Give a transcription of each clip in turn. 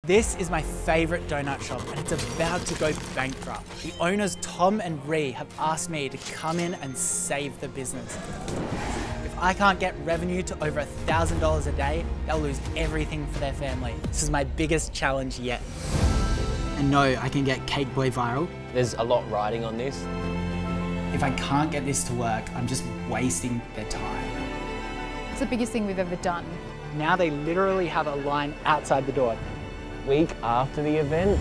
This is my favorite donut shop and it's about to go bankrupt. The owners Tom and Ree have asked me to come in and save the business. If I can't get revenue to over $1,000 a day, they'll lose everything for their family. This is my biggest challenge yet. And no, I can get Cakeboy viral. There's a lot riding on this. If I can't get this to work, I'm just wasting their time. It's the biggest thing we've ever done. Now they literally have a line outside the door. Week after the event.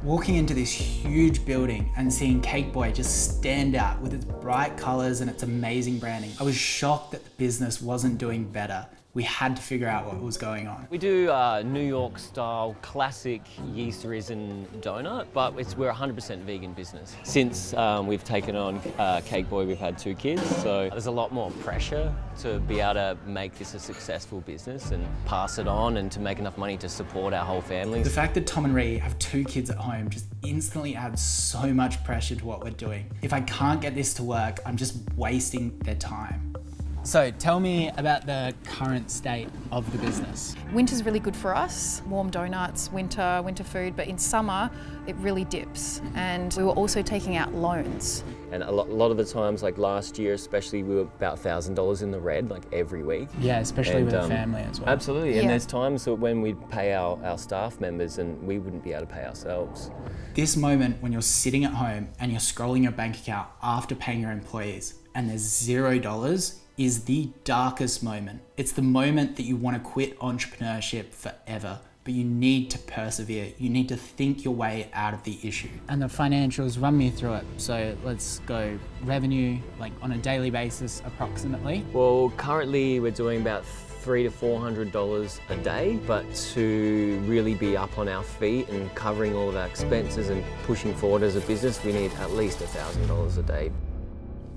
Walking into this huge building and seeing Cakeboy just stand out with its bright colours and its amazing branding, I was shocked that the business wasn't doing better. We had to figure out what was going on. We do New York style classic yeast risen donut, but we're 100% vegan business. Since we've taken on Cakeboy, we've had 2 kids, so there's a lot more pressure to be able to make this a successful business and pass it on and to make enough money to support our whole family. The fact that Tom and Ree have 2 kids at home just instantly adds so much pressure to what we're doing. If I can't get this to work, I'm just wasting their time. So tell me about the current state of the business. Winter's really good for us. Warm donuts, winter food, but in summer, it really dips. And we were also taking out loans. And a lot of the times, like last year especially, we were about $1,000 in the red, like every week. Yeah, especially with a family as well. Absolutely, and there's times when we'd pay our staff members and we wouldn't be able to pay ourselves. This moment when you're sitting at home and you're scrolling your bank account after paying your employees and there's $0 is the darkest moment. It's the moment that you want to quit entrepreneurship forever, but you need to persevere. You need to think your way out of the issue. And the financials, run me through it. So let's go revenue, like on a daily basis, approximately. Well, currently we're doing about $300 to $400 a day, but to really be up on our feet and covering all of our expenses and pushing forward as a business, we need at least $1,000 a day.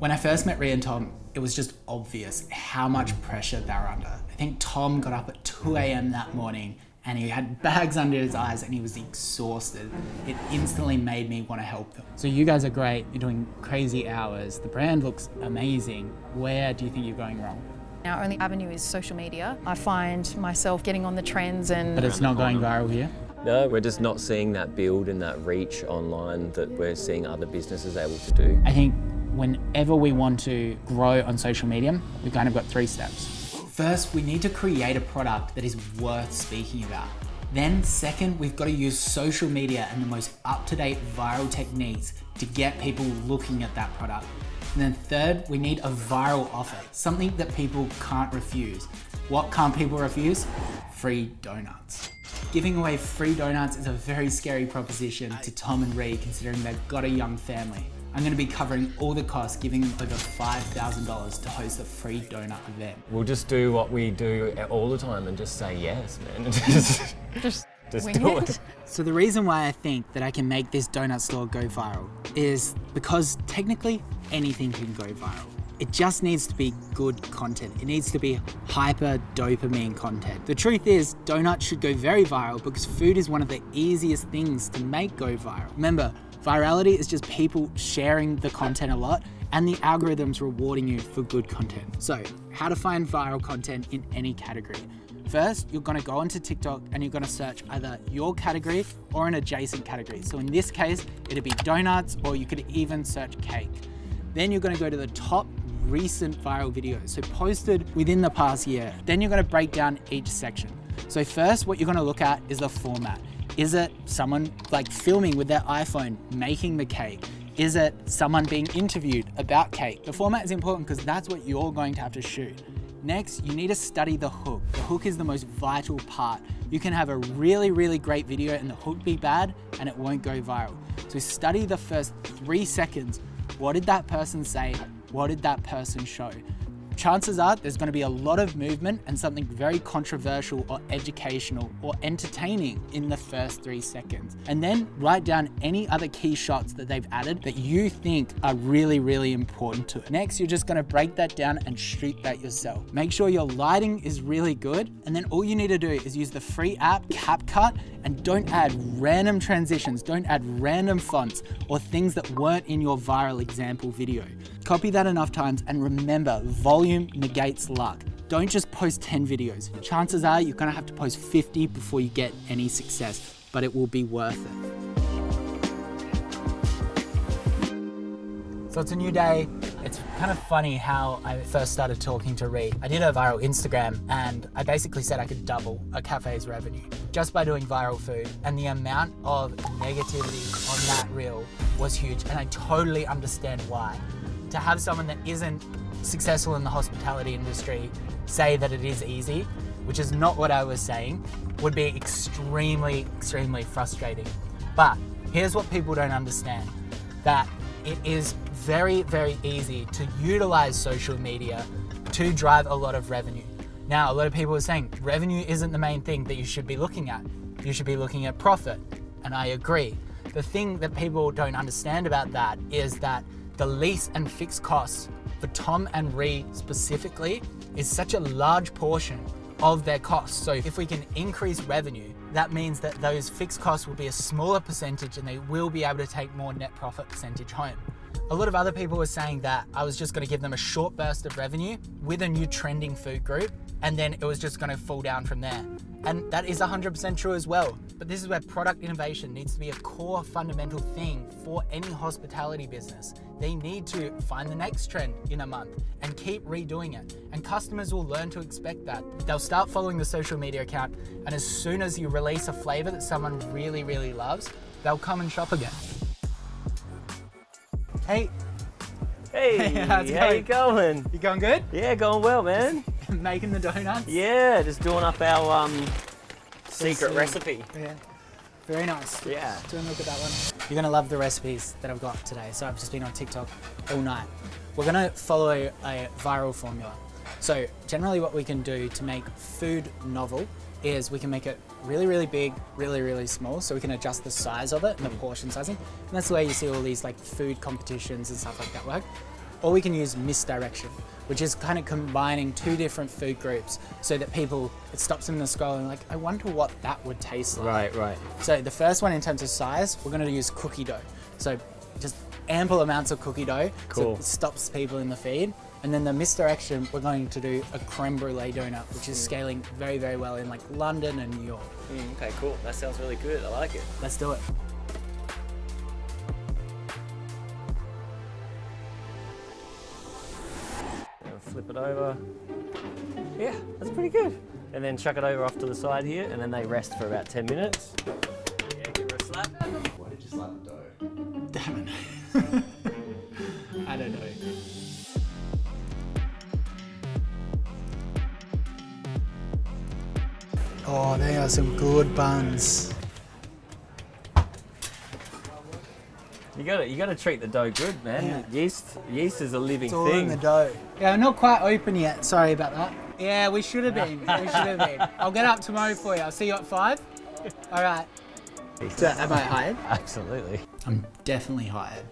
When I first met Ree and Tom, it was just obvious how much pressure they were under. I think Tom got up at 2 a.m. that morning and he had bags under his eyes and he was exhausted. It instantly made me want to help them. So you guys are great, you're doing crazy hours, the brand looks amazing. Where do you think you're going wrong? Our only avenue is social media. I find myself getting on the trends and... But it's not going viral here? No, we're just not seeing that build and that reach online that we're seeing other businesses able to do. I think whenever we want to grow on social media, we've kind of got 3 steps. First, we need to create a product that is worth speaking about. Then second, we've got to use social media and the most up-to-date viral techniques to get people looking at that product. And then third, we need a viral offer, something that people can't refuse. What can't people refuse? Free donuts. Giving away free donuts is a very scary proposition to Tom and Ree, considering they've got a young family. I'm going to be covering all the costs, giving them over $5,000 to host a free donut event. We'll just do what we do all the time and just say yes, man. just do it. So the reason why I think that I can make this donut store go viral is because technically anything can go viral. It just needs to be good content. It needs to be hyper dopamine content. The truth is, donuts should go very viral because food is one of the easiest things to make go viral. Remember, virality is just people sharing the content a lot and the algorithms rewarding you for good content. So, how to find viral content in any category. First, you're gonna go onto TikTok and you're gonna search either your category or an adjacent category. So in this case, it'd be donuts, or you could even search cake. Then you're gonna go to the top recent viral videos, so posted within the past year. Then you're gonna break down each section. So first, what you're gonna look at is the format. Is it someone like filming with their iPhone, making the cake? Is it someone being interviewed about cake? The format is important because that's what you're going to have to shoot. Next, you need to study the hook. The hook is the most vital part. You can have a really, really great video and the hook be bad and it won't go viral. So study the first 3 seconds. What did that person say? What did that person show? Chances are there's going to be a lot of movement and something very controversial or educational or entertaining in the first 3 seconds. And then write down any other key shots that they've added that you think are really, really important to it. Next, you're just going to break that down and shoot that yourself. Make sure your lighting is really good. And then all you need to do is use the free app CapCut and don't add random transitions, don't add random fonts or things that weren't in your viral example video. Copy that enough times and remember, volume negates luck. don't just post 10 videos. Chances are you're gonna have to post 50 before you get any success, but it will be worth it. So it's a new day. It's kind of funny how I first started talking to Ree. I did a viral Instagram and I basically said I could double a cafe's revenue just by doing viral food. And the amount of negativity on that reel was huge, and I totally understand why. To have someone that isn't successful in the hospitality industry say that it is easy, which is not what I was saying, would be extremely, extremely frustrating. But here's what people don't understand, that it is very, very easy to utilize social media to drive a lot of revenue. Now, a lot of people are saying revenue isn't the main thing that you should be looking at. You should be looking at profit, and I agree. The thing that people don't understand about that is that the lease and fixed costs for Tom and Ree specifically is such a large portion of their costs. So if we can increase revenue, that means that those fixed costs will be a smaller percentage and they will be able to take more net profit percentage home. A lot of other people were saying that I was just going to give them a short burst of revenue with a new trending food group, and then it was just going to fall down from there. And that is 100% true as well. But this is where product innovation needs to be a core fundamental thing for any hospitality business. They need to find the next trend in a month and keep redoing it. And customers will learn to expect that. They'll start following the social media account, and as soon as you release a flavor that someone really, really loves, they'll come and shop again. Hey. Hey, how's it how going? you going? You going good? Yeah, going well, man. Making the donuts? Yeah, just doing up our secret see. recipe. Yeah. Very nice. Yeah. Doing a look at that one. You're gonna love the recipes that I've got today. So I've just been on TikTok all night. We're gonna follow a viral formula. So generally what we can do to make food novel is we can make it really, really big, really, really small, so we can adjust the size of it and the portion sizing. And that's the way you see all these like food competitions and stuff like that work. Or we can use misdirection, which is kind of combining two different food groups so that people, it stops them in the scrolling like, I wonder what that would taste like. Right. So the first one in terms of size, we're gonna use cookie dough. So just ample amounts of cookie dough, Cool. so it stops people in the feed. And then the misdirection, we're going to do a creme brulee donut, which is scaling very, very well in like London and New York. Okay, cool. That sounds really good. I like it. Let's do it. Flip it over. Yeah, that's pretty good. And then chuck it over off to the side here, and then they rest for about 10 minutes. Yeah, give her a slap. Why did you slap the dough? Damn it. I don't know. Oh, they are some good buns. You gotta treat the dough good, man. Yeah. Yeast is a living It's all thing. in the dough. Yeah, not quite open yet. Sorry about that. Yeah, we should have been. We should have been. I'll get up tomorrow for you. I'll see you at 5. All right. So, am I hired? Absolutely. I'm definitely hired.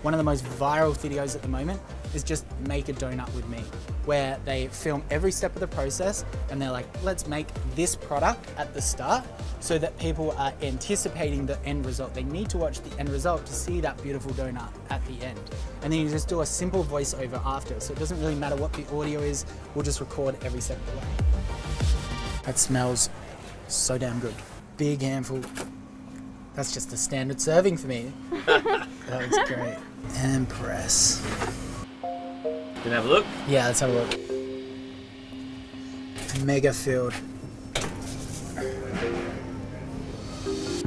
One of the most viral videos at the moment is just make a donut with me, where they film every step of the process and they're like, let's make this product at the start so that people are anticipating the end result. They need to watch the end result to see that beautiful donut at the end. And then you just do a simple voiceover after, so it doesn't really matter what the audio is, we'll just record every step of the way. That smells so damn good. Big handful. That's just a standard serving for me. That looks great. And press. Can I have a look? Yeah, let's have a look. Mega filled.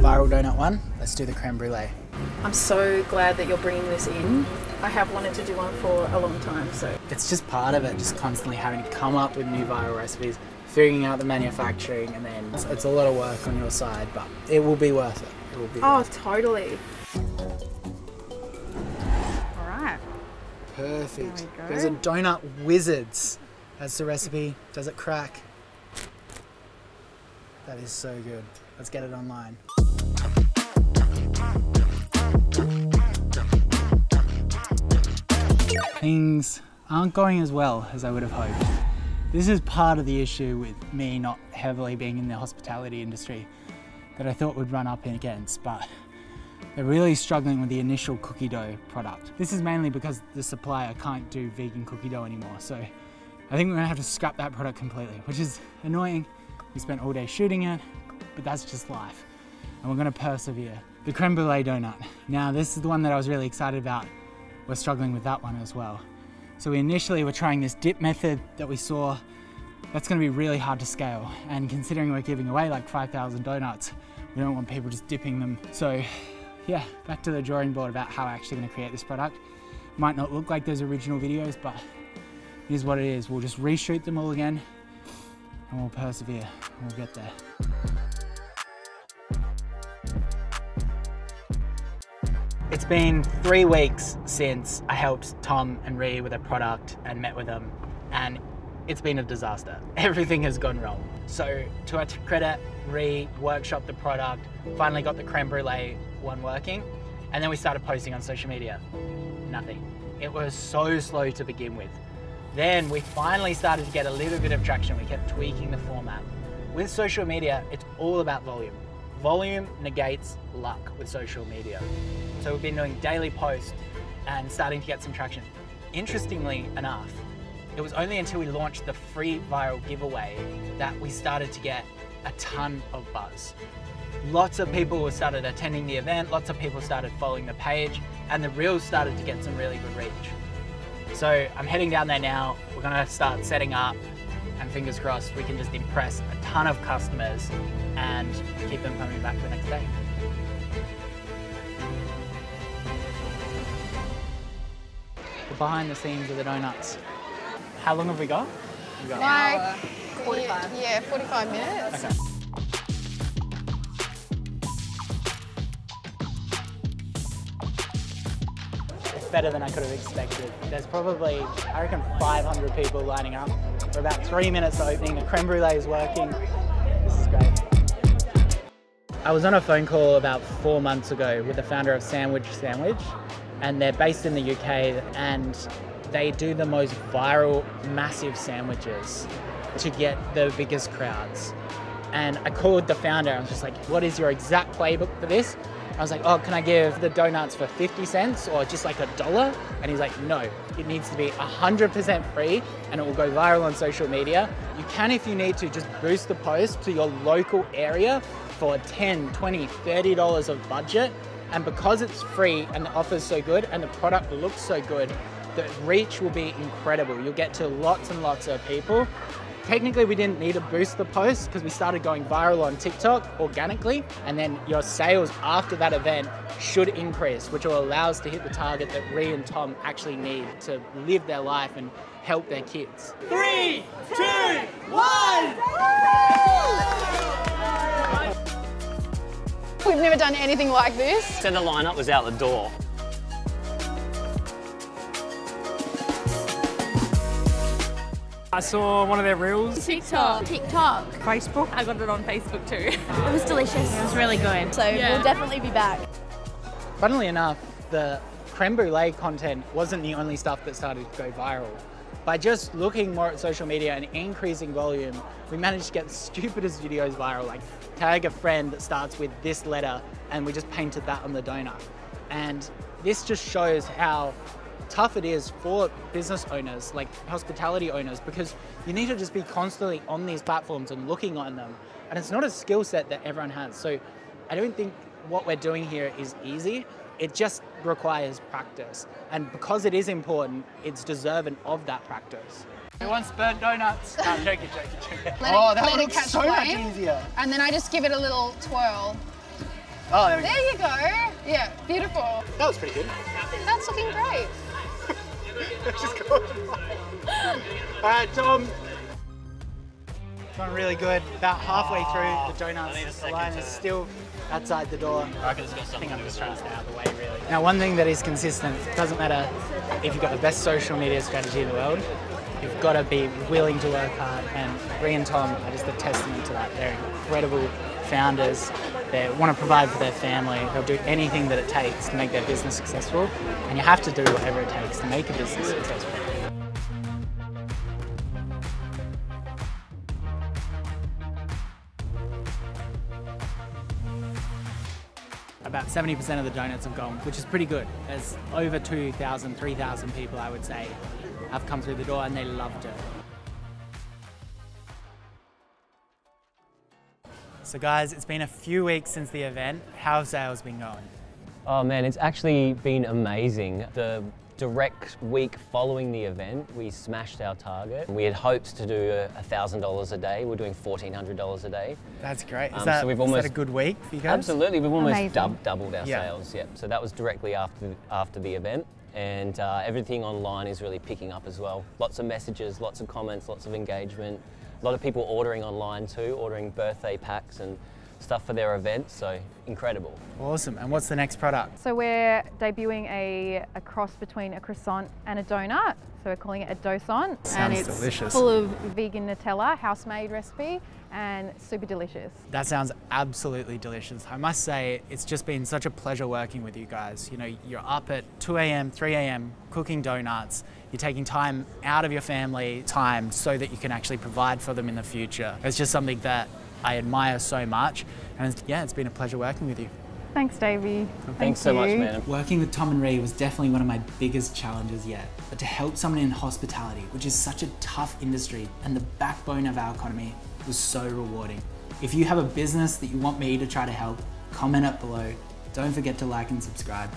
Viral donut 1. Let's do the creme brulee. I'm so glad that you're bringing this in. I have wanted to do one for a long time, so. It's just part of it, just constantly having to come up with new viral recipes, figuring out the manufacturing, and then it's a lot of work on your side, but it will be worth it. It will be worth it. Totally. All right. Perfect. There we go. There's a donut wizards. That's the recipe. Does it crack? That is so good. Let's get it online. Things aren't going as well as I would have hoped. This is part of the issue with me not heavily being in the hospitality industry that I thought would run up against, but they're really struggling with the initial cookie dough product. This is mainly because the supplier can't do vegan cookie dough anymore, so I think we're gonna have to scrap that product completely, which is annoying. We spent all day shooting it, but that's just life. And we're gonna persevere. The creme brulee donut. Now this is the one that I was really excited about. We're struggling with that one as well. So we initially were trying this dip method that we saw. That's gonna be really hard to scale. And considering we're giving away like 5,000 donuts, we don't want people just dipping them. So yeah, back to the drawing board about how I'm actually gonna create this product. Might not look like those original videos, but it is what it is. We'll just reshoot them all again and we'll persevere. We'll get there. It's been 3 weeks since I helped Tom and Ree with a product and met with them, and it's been a disaster. Everything has gone wrong. So to our credit, Ree workshopped the product, finally got the creme brulee one working, and then we started posting on social media. Nothing. It was so slow to begin with. Then we finally started to get a little bit of traction. We kept tweaking the format. With social media, it's all about volume. Volume negates luck with social media. So we've been doing daily posts and starting to get some traction. Interestingly enough, it was only until we launched the free viral giveaway that we started to get a ton of buzz. Lots of people started attending the event, lots of people started following the page, and the reels started to get some really good reach. So I'm heading down there now. We're gonna start setting up, and fingers crossed we can just impress a ton of customers and keep them coming back the next day. The behind the scenes of the donuts. How long have we got? Like 45. Yeah, 45 minutes. Okay. It's better than I could have expected. There's probably, I reckon, 500 people lining up. We're about 3 minutes opening, the creme brulee is working. This is great. I was on a phone call about 4 months ago with the founder of Sandwich, and they're based in the UK, and they do the most viral, massive sandwiches to get the biggest crowds. And I called the founder, I was just like, what is your exact playbook for this? I was like, oh, can I give the donuts for 50 cents or just like $1? And he's like, no, it needs to be 100% free and it will go viral on social media. You can, if you need to, just boost the post to your local area for $10, $20, $30 of budget. And because it's free and the offer's so good and the product looks so good, the reach will be incredible. You'll get to lots and lots of people. Technically, we didn't need to boost the post because we started going viral on TikTok organically, and then your sales after that event should increase, which will allow us to hit the target that Ree and Tom actually need to live their life and help their kids. 3, 2, 1! We've never done anything like this. Then the lineup was out the door. I saw one of their reels. TikTok. Facebook. I got it on Facebook too. It was delicious. It was really good. So we'll definitely be back. Funnily enough, the creme brulee content wasn't the only stuff that started to go viral. By just looking more at social media and increasing volume, we managed to get the stupidest videos viral, like tag a friend that starts with this letter, and we just painted that on the donut. And this just shows how tough it is for business owners, like hospitality owners, because you need to just be constantly on these platforms and looking on them. And it's not a skill set that everyone has. So I don't think what we're doing here is easy. It just requires practice. And because it is important, it's deserving of that practice. Who wants burnt donuts? No, I'm joking. That looks so much easier. And then I just give it a little twirl. Oh, there we go. There you go. Yeah, beautiful. That was pretty good. That's looking great. Just go. All right, Tom. Going really good. About halfway through the donuts. The line is still outside the door. I think I'm just trying to stay out of the way, really. Now, one thing that is consistent, it doesn't matter if you've got the best social media strategy in the world, you've got to be willing to work hard, and Ree and Tom are just a testament to that. They're incredible founders. They want to provide for their family. They'll do anything that it takes to make their business successful, and you have to do whatever it takes to make a business successful. About 70% of the donuts have gone, which is pretty good. There's over 2,000, 3,000 people, I would say, have come through the door and they loved it. So guys, it's been a few weeks since the event. How have sales been going? Oh man, it's actually been amazing. The direct week following the event, we smashed our target. We had hoped to do $1,000 a day. We're doing $1,400 a day. That's great. Is So that a good week for you guys? Absolutely, we've almost Amazing. doubled our sales. Yeah. So that was directly after the event, and everything online is really picking up as well. Lots of messages, lots of comments, lots of engagement. A lot of people ordering online too, ordering birthday packs and stuff for their events, so incredible. Awesome. And what's the next product? So we're debuting a cross between a croissant and a donut. So we're calling it a dosant. Sounds and it's delicious. full of vegan Nutella, house-made recipe, and super delicious. That sounds absolutely delicious. I must say, it's just been such a pleasure working with you guys. You know, you're up at 2 a.m., 3 a.m. cooking donuts. You're taking time out of your family time so that you can actually provide for them in the future. It's just something that I admire so much. And yeah, it's been a pleasure working with you. Thanks, Davie. Thanks so much, man. Working with Tom and Ree was definitely one of my biggest challenges yet. But to help someone in hospitality, which is such a tough industry and the backbone of our economy, was so rewarding. If you have a business that you want me to try to help, comment it below. Don't forget to like and subscribe.